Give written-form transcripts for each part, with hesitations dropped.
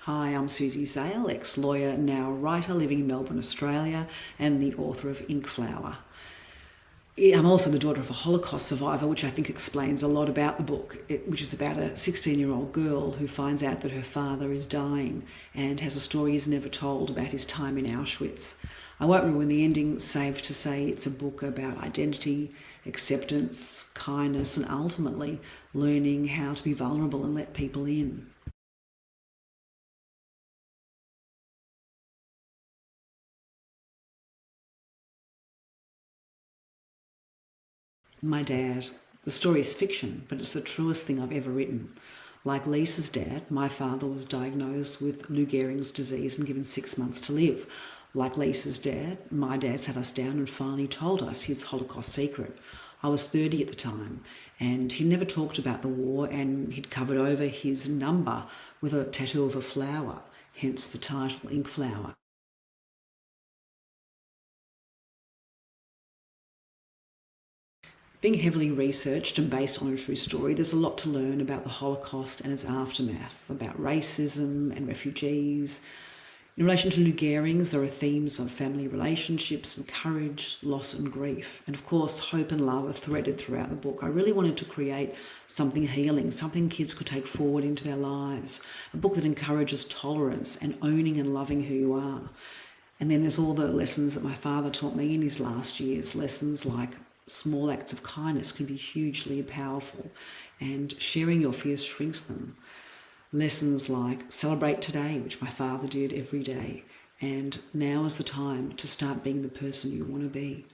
Hi, I'm Suzy Zail, ex-lawyer, now writer living in Melbourne, Australia, and the author of Inkflower. I'm also the daughter of a Holocaust survivor, which I think explains a lot about the book, which is about a 16-year-old girl who finds out that her father is dying and has a story he's never told about his time in Auschwitz. I won't ruin the ending, save to say it's a book about identity, acceptance, kindness, and ultimately learning how to be vulnerable and let people in. My dad. The story is fiction, but it's the truest thing I've ever written. Like Lisa's dad, my father was diagnosed with Lou Gehrig's disease and given 6 months to live. Like Lisa's dad, my dad sat us down and finally told us his Holocaust secret. I was 30 at the time, and he never talked about the war, and he'd covered over his number with a tattoo of a flower, hence the title Inkflower. Being heavily researched and based on a true story, there's a lot to learn about the Holocaust and its aftermath, about racism and refugees. In relation to Lou Gehrig's, there are themes of family relationships and courage, loss and grief. And of course, hope and love are threaded throughout the book. I really wanted to create something healing, something kids could take forward into their lives, a book that encourages tolerance and owning and loving who you are. And then there's all the lessons that my father taught me in his last years, lessons like small acts of kindness can be hugely powerful, and sharing your fears shrinks them. Lessons like celebrate today, which my father did every day, and now is the time to start being the person you want to be.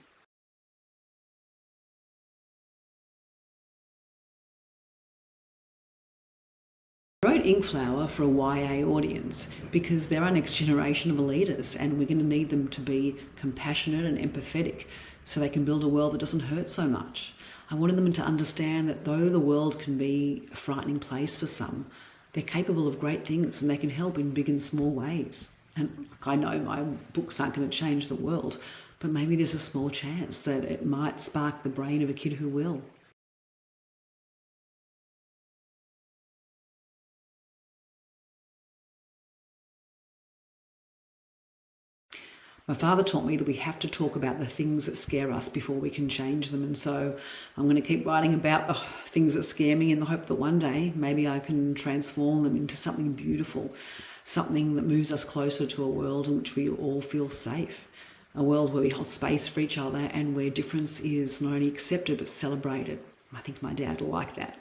I wrote Inkflower for a YA audience because they're our next generation of leaders, and we're going to need them to be compassionate and empathetic so they can build a world that doesn't hurt so much. I wanted them to understand that though the world can be a frightening place for some, they're capable of great things and they can help in big and small ways. And I know my books aren't going to change the world, but maybe there's a small chance that it might spark the brain of a kid who will. My father taught me that we have to talk about the things that scare us before we can change them. And so I'm going to keep writing about the things that scare me in the hope that one day maybe I can transform them into something beautiful, something that moves us closer to a world in which we all feel safe, a world where we hold space for each other and where difference is not only accepted but celebrated. I think my dad will like that.